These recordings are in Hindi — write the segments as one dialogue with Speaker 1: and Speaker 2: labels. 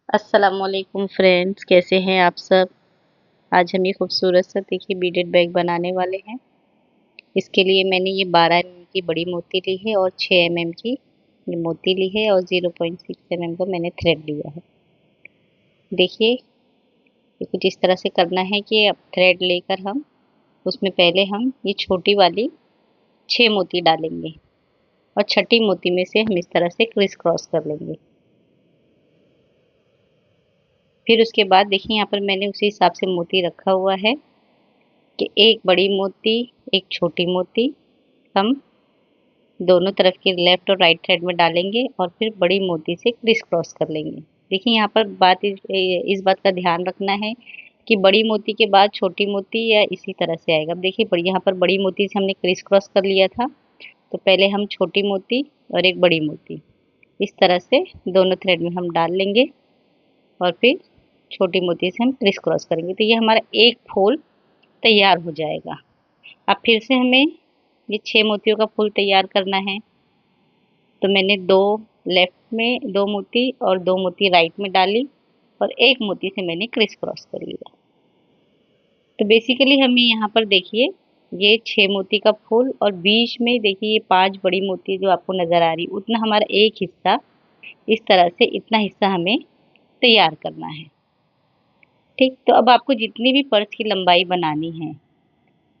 Speaker 1: अस्सलामुअलैकुम फ्रेंड्स, कैसे हैं आप सब। आज हम ये खूबसूरत सा देखिए बीडेड बैग बनाने वाले हैं। इसके लिए मैंने ये 12 mm की बड़ी मोती ली है और 6 mm की ये मोती ली है और 0.6 mm का मैंने थ्रेड लिया है। देखिए ये कुछ इस तरह से करना है कि अब थ्रेड लेकर हम उसमें पहले हम ये छोटी वाली 6 मोती डालेंगे और छठी मोती में से हम इस तरह से क्रिस क्रॉस कर लेंगे। फिर उसके बाद देखिए यहाँ पर मैंने उसी हिसाब से मोती रखा हुआ है कि एक बड़ी मोती, एक छोटी मोती हम दोनों तरफ के लेफ्ट और राइट साइड में डालेंगे और फिर बड़ी मोती से क्रिस क्रॉस कर लेंगे। देखिए यहाँ पर इस बात का ध्यान रखना है कि बड़ी मोती के बाद छोटी मोती या इसी तरह से आएगा। अब देखिए यहाँ पर बड़ी मोती से हमने क्रिस क्रॉस कर लिया था, तो पहले हम छोटी मोती और एक बड़ी मोती इस तरह से दोनों थ्रेड में हम डाल लेंगे और फिर छोटी मोती से हम क्रिस क्रॉस करेंगे, तो ये हमारा एक फूल तैयार हो जाएगा। अब फिर से हमें ये 6 मोतियों का फूल तैयार करना है, तो मैंने 2 लेफ्ट में 2 मोती और 2 मोती राइट में डाली और एक मोती से मैंने क्रिस क्रॉस कर लिया। तो बेसिकली हमें यहाँ पर देखिए ये 6 मोती का फूल और बीच में देखिए ये 5 बड़ी मोती जो आपको नज़र आ रही, उतना हमारा एक हिस्सा इस तरह से इतना हिस्सा हमें तैयार करना है। ठीक, तो अब आपको जितनी भी पर्स की लंबाई बनानी है,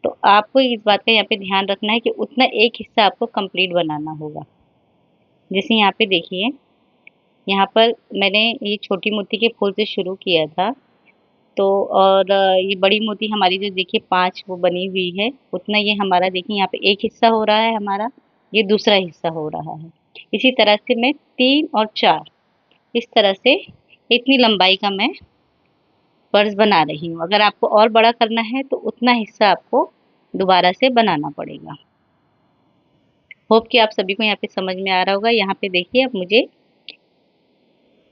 Speaker 1: तो आपको इस बात का यहाँ पे ध्यान रखना है कि उतना एक हिस्सा आपको कंप्लीट बनाना होगा। जैसे यहाँ पे देखिए, यहाँ पर मैंने ये छोटी मोती के फूल से शुरू किया था, तो और ये बड़ी मोती हमारी जो देखिए 5 वो बनी हुई है, उतना ये हमारा देखिए यहाँ पे एक हिस्सा हो रहा है हमारा, ये दूसरा हिस्सा हो रहा है। इसी तरह से मैं 3 और 4 इस तरह से इतनी लंबाई का मैं पर्स बना रही हूँ। अगर आपको और बड़ा करना है तो उतना हिस्सा आपको दोबारा से बनाना पड़ेगा। होप कि आप सभी को यहाँ पे समझ में आ रहा होगा। यहाँ पे देखिए अब मुझे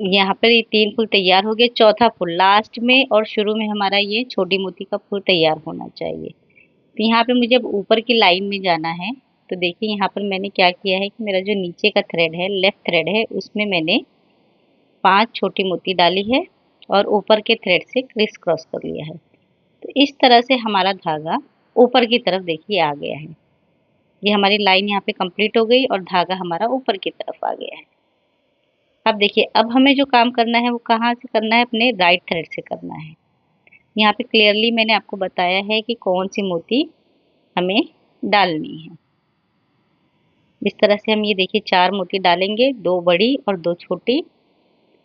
Speaker 1: यहाँ पर ये 3 फूल तैयार हो गए, चौथा फूल लास्ट में और शुरू में हमारा ये छोटी मोती का फूल तैयार होना चाहिए। तो यहाँ पे मुझे अब ऊपर की लाइन में जाना है, तो देखिए यहाँ पर मैंने क्या किया है कि मेरा जो नीचे का थ्रेड है, लेफ्ट थ्रेड है, उसमें मैंने 5 छोटी मोती डाली है और ऊपर के थ्रेड से क्रिस क्रॉस कर लिया है। तो इस तरह से हमारा धागा ऊपर की तरफ देखिए आ गया है। ये हमारी लाइन यहाँ पे कंप्लीट हो गई और धागा हमारा ऊपर की तरफ आ गया है। अब देखिए अब हमें जो काम करना है वो कहाँ से करना है, अपने राइट थ्रेड से करना है। यहाँ पे क्लियरली मैंने आपको बताया है कि कौन सी मोती हमें डालनी है। इस तरह से हम ये देखिए 4 मोती डालेंगे, 2 बड़ी और 2 छोटी,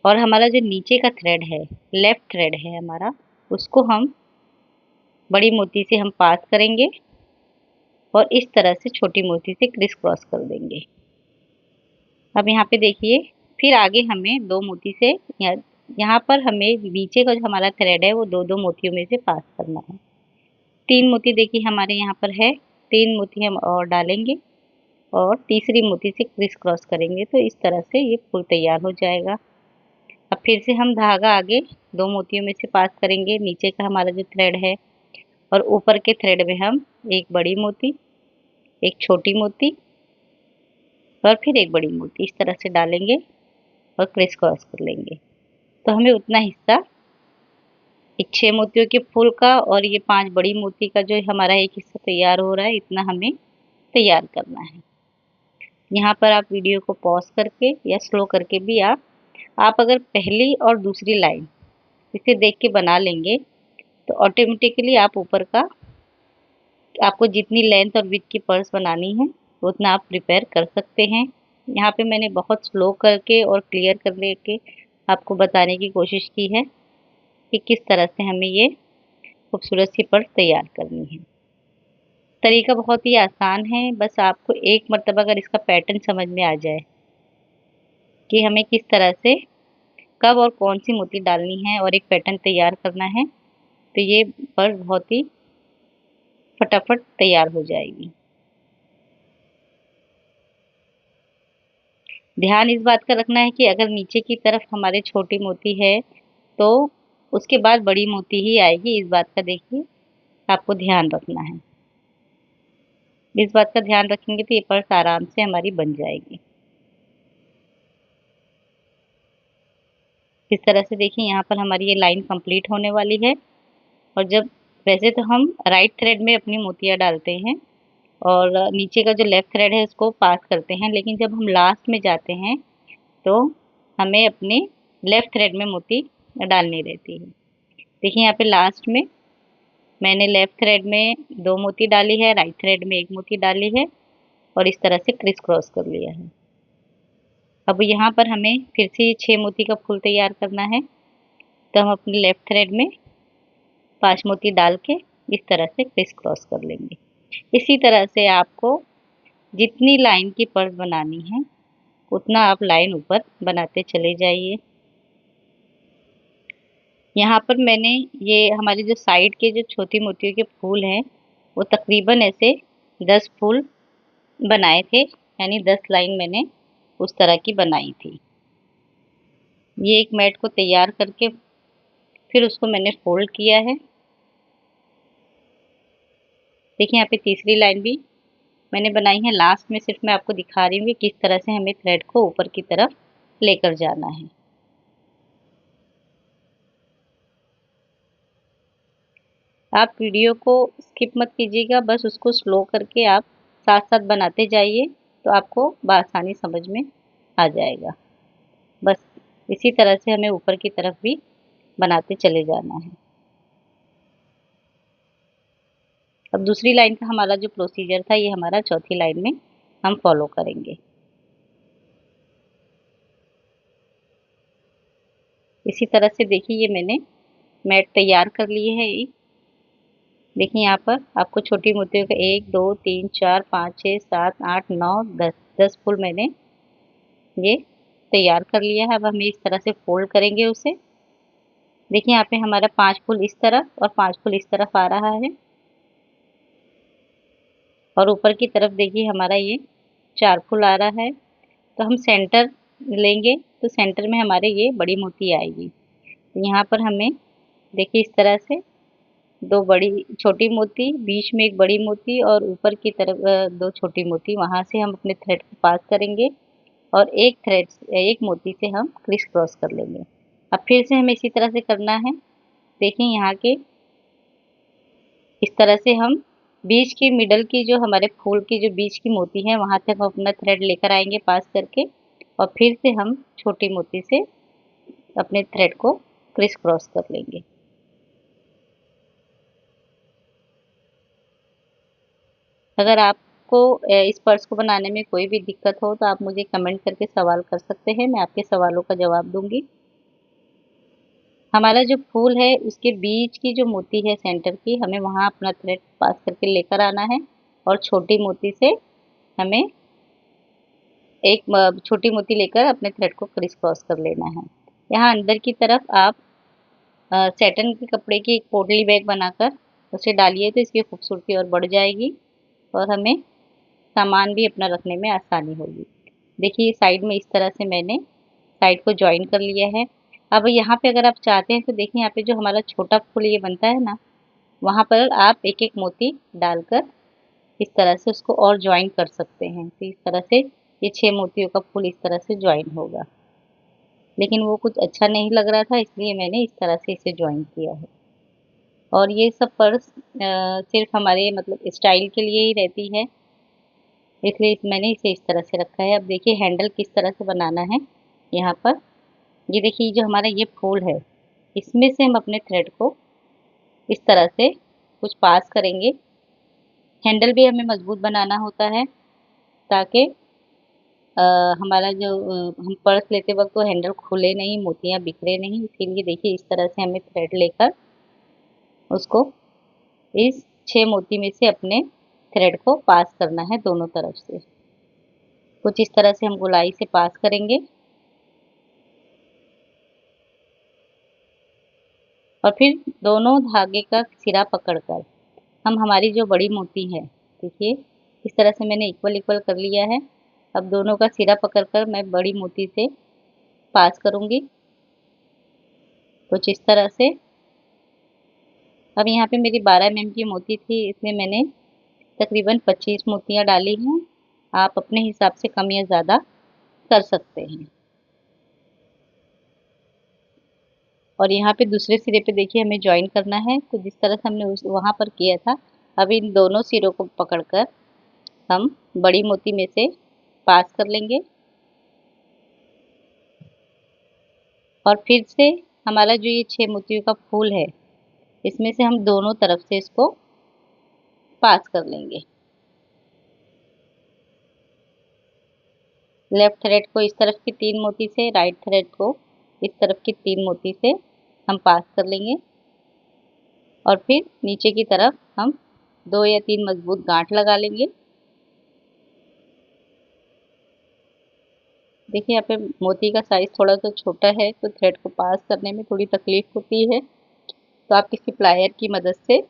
Speaker 1: और हमारा जो नीचे का थ्रेड है, लेफ्ट थ्रेड है हमारा, उसको हम बड़ी मोती से हम पास करेंगे और इस तरह से छोटी मोती से क्रिस क्रॉस कर देंगे। अब यहाँ पे देखिए फिर आगे हमें 2 मोती से यहाँ पर हमें नीचे का जो हमारा थ्रेड है वो 2-2 मोतियों में से पास करना है। 3 मोती देखिए हमारे यहाँ पर है, 3 मोती हम और डालेंगे और तीसरी मोती से क्रिस क्रॉस करेंगे, तो इस तरह से ये फूल तैयार हो जाएगा। अब फिर से हम धागा आगे 2 मोतियों में से पास करेंगे, नीचे का हमारा जो थ्रेड है, और ऊपर के थ्रेड में हम एक बड़ी मोती, एक छोटी मोती और फिर एक बड़ी मोती इस तरह से डालेंगे और क्रिस क्रॉस कर लेंगे। तो हमें उतना हिस्सा 6 मोतियों के फूल का और ये 5 बड़ी मोती का जो हमारा एक हिस्सा तैयार हो रहा है, इतना हमें तैयार करना है। यहाँ पर आप वीडियो को पॉज करके या स्लो करके भी आप अगर पहली और दूसरी लाइन इसे देख के बना लेंगे, तो ऑटोमेटिकली आप ऊपर का आपको जितनी लेंथ और विड्थ की पर्स बनानी है उतना आप प्रिपेयर कर सकते हैं। यहाँ पे मैंने बहुत स्लो करके और क्लियर करने के आपको बताने की कोशिश की है कि किस तरह से हमें ये खूबसूरत सी पर्स तैयार करनी है। तरीका बहुत ही आसान है, बस आपको एक मर्तबा अगर इसका पैटर्न समझ में आ जाए कि हमें किस तरह से कब और कौन सी मोती डालनी है और एक पैटर्न तैयार करना है, तो ये पर्स बहुत ही फटाफट तैयार हो जाएगी। ध्यान इस बात का रखना है कि अगर नीचे की तरफ हमारे छोटी मोती है तो उसके बाद बड़ी मोती ही आएगी, इस बात का देखिए आपको ध्यान रखना है। इस बात का ध्यान रखेंगे तो ये पर्स आराम से हमारी बन जाएगी। इस तरह से देखिए यहाँ पर हमारी ये लाइन कंप्लीट होने वाली है। और जब वैसे तो हम राइट थ्रेड में अपनी मोतियाँ डालते हैं और नीचे का जो लेफ्ट थ्रेड है उसको पास करते हैं, लेकिन जब हम लास्ट में जाते हैं तो हमें अपने लेफ्ट थ्रेड में मोती डालनी रहती है। देखिए यहाँ पे लास्ट में मैंने लेफ्ट थ्रेड में 2 मोती डाली है, राइट थ्रेड में 1 मोती डाली है और इस तरह से क्रिस क्रॉस कर लिया है। अब यहाँ पर हमें फिर से 6 मोती का फूल तैयार करना है, तो हम अपने लेफ्ट थ्रेड में 5 मोती डाल के इस तरह से क्रिस क्रॉस कर लेंगे। इसी तरह से आपको जितनी लाइन की पर्स बनानी है उतना आप लाइन ऊपर बनाते चले जाइए। यहाँ पर मैंने ये हमारे जो साइड के जो छोटी मोतियों के फूल हैं वो तकरीबन ऐसे 10 फूल बनाए थे, यानी 10 लाइन मैंने उस तरह की बनाई थी। ये एक मैट को तैयार करके फिर उसको मैंने फोल्ड किया है। देखिए यहाँ पे तीसरी लाइन भी मैंने बनाई है। लास्ट में सिर्फ मैं आपको दिखा रही हूँ कि किस तरह से हमें थ्रेड को ऊपर की तरफ लेकर जाना है। आप वीडियो को स्किप मत कीजिएगा, बस उसको स्लो करके आप साथ साथ बनाते जाइए तो आपको बआसानी समझ में आ जाएगा। बस इसी तरह से हमें ऊपर की तरफ भी बनाते चले जाना है। अब दूसरी लाइन का हमारा जो प्रोसीजर था ये हमारा चौथी लाइन में हम फॉलो करेंगे। इसी तरह से देखिए ये मैंने मैट तैयार कर लिए है। देखिए यहाँ पर आपको छोटी मोतियों का 1 2 3 4 5 6 7 8 9 10 फूल मैंने ये तैयार कर लिया है। अब हम इस तरह से फोल्ड करेंगे उसे। देखिए यहाँ पे हमारा 5 फूल इस तरफ और 5 फूल इस तरफ आ रहा है और ऊपर की तरफ देखिए हमारा ये 4 फूल आ रहा है। तो हम सेंटर लेंगे तो सेंटर में हमारे ये बड़ी मोती आएगी। तो यहाँ पर हमें देखिए इस तरह से 2 बड़ी छोटी मोती, बीच में 1 बड़ी मोती और ऊपर की तरफ 2 छोटी मोती, वहाँ से हम अपने थ्रेड को पास करेंगे और एक मोती से हम क्रिस क्रॉस कर लेंगे। अब फिर से हमें इसी तरह से करना है। देखिए यहाँ के इस तरह से हम बीच की मिडल की जो हमारे फूल की जो बीच की मोती है वहाँ तक हम अपना थ्रेड लेकर आएंगे पास करके और फिर से हम छोटी मोती से अपने थ्रेड को क्रिस क्रॉस कर लेंगे। अगर आपको इस पर्स को बनाने में कोई भी दिक्कत हो तो आप मुझे कमेंट करके सवाल कर सकते हैं, मैं आपके सवालों का जवाब दूंगी। हमारा जो फूल है उसके बीच की जो मोती है सेंटर की, हमें वहाँ अपना थ्रेड पास करके लेकर आना है और छोटी मोती से हमें एक छोटी मोती लेकर अपने थ्रेड को क्रिस क्रॉस कर लेना है। यहाँ अंदर की तरफ आप सैटन के कपड़े की एक पोटली बैग बनाकर उसे डालिए तो इसकी खूबसूरती और बढ़ जाएगी और हमें सामान भी अपना रखने में आसानी होगी। देखिए साइड में इस तरह से मैंने साइड को ज्वाइन कर लिया है। अब यहाँ पे अगर आप चाहते हैं तो देखिए यहाँ पे जो हमारा छोटा फूल ये बनता है ना, वहाँ पर आप एक एक मोती डालकर इस तरह से उसको और ज्वाइन कर सकते हैं। तो इस तरह से ये 6 मोतियों का फूल इस तरह से ज्वाइन होगा, लेकिन वो कुछ अच्छा नहीं लग रहा था इसलिए मैंने इस तरह से इसे ज्वाइन किया है। और ये सब पर्स सिर्फ हमारे मतलब स्टाइल के लिए ही रहती है, इसलिए मैंने इसे इस तरह से रखा है। अब देखिए हैंडल किस तरह से बनाना है। यहाँ पर ये देखिए जो हमारा ये फूल है इसमें से हम अपने थ्रेड को इस तरह से कुछ पास करेंगे। हैंडल भी हमें मजबूत बनाना होता है ताकि अ, हमारा जो हम पर्स लेते वक्त वो हैंडल खुले नहीं, मोतियाँ बिखरे नहीं। इसीलिए देखिए इस तरह से हमें थ्रेड लेकर उसको इस 6 मोती में से अपने थ्रेड को पास करना है दोनों तरफ से। कुछ इस तरह से हम गोलाई से पास करेंगे और फिर दोनों धागे का सिरा पकड़कर हम हमारी जो बड़ी मोती है, देखिए इस तरह से मैंने इक्वल इक्वल कर लिया है। अब दोनों का सिरा पकड़कर मैं बड़ी मोती से पास करूंगी कुछ इस तरह से। अब यहाँ पे मेरी 12 mm की मोती थी, इसमें मैंने तकरीबन 25 मोतियाँ डाली हैं। आप अपने हिसाब से कम या ज़्यादा कर सकते हैं। और यहाँ पे दूसरे सिरे पे देखिए हमें ज्वाइन करना है। तो जिस तरह से हमने उस वहाँ पर किया था, अब इन दोनों सिरों को पकड़कर हम बड़ी मोती में से पास कर लेंगे और फिर से हमारा जो ये 6 मोतियों का फूल है, इसमें से हम दोनों तरफ से इसको पास कर लेंगे। लेफ्ट थ्रेड को इस तरफ की 3 मोती से, राइट थ्रेड को इस तरफ की 3 मोती से हम पास कर लेंगे और फिर नीचे की तरफ हम 2 या 3 मजबूत गांठ लगा लेंगे। देखिए यहाँ पे मोती का साइज थोड़ा सा छोटा है, तो थ्रेड को पास करने में थोड़ी तकलीफ होती है। तो आप किसी प्लायर की मदद से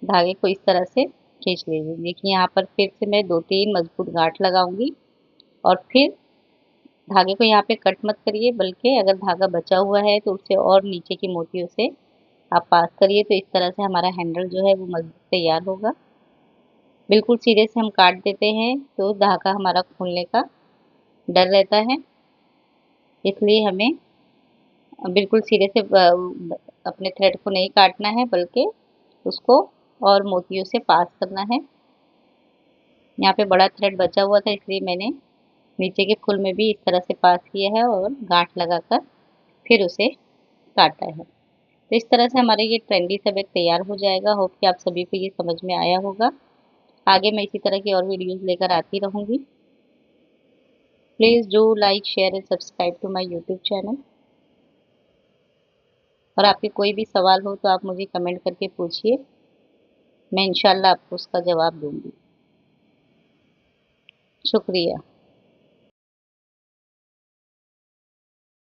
Speaker 1: धागे को इस तरह से खींच लीजिए। देखिए यहाँ पर फिर से मैं 2-3 मजबूत गांठ लगाऊंगी और फिर धागे को यहाँ पे कट मत करिए, बल्कि अगर धागा बचा हुआ है तो उससे और नीचे की मोतियों से आप पास करिए। तो इस तरह से हमारा हैंडल जो है वो मजबूत तैयार होगा। बिल्कुल सीधे से हम काट देते हैं तो धागा हमारा खुलने का डर रहता है, इसलिए हमें बिल्कुल सीधे से अपने थ्रेड को नहीं काटना है, बल्कि उसको और मोतियों से पास करना है। यहाँ पे बड़ा थ्रेड बचा हुआ था, इसलिए मैंने नीचे के फूल में भी इस तरह से पास किया है और गांठ लगाकर फिर उसे काटा है। तो इस तरह से हमारा ये ट्रेंडी सा बैग तैयार हो जाएगा। होप कि आप सभी को ये समझ में आया होगा। आगे मैं इसी तरह की और वीडियोस लेकर आती रहूँगी। Please do like, share and subscribe to my YouTube channel. और आपके कोई भी सवाल हो तो आप मुझे कमेंट करके पूछिए, मैं इंशाल्लाह आपको उसका जवाब दूंगी। शुक्रिया।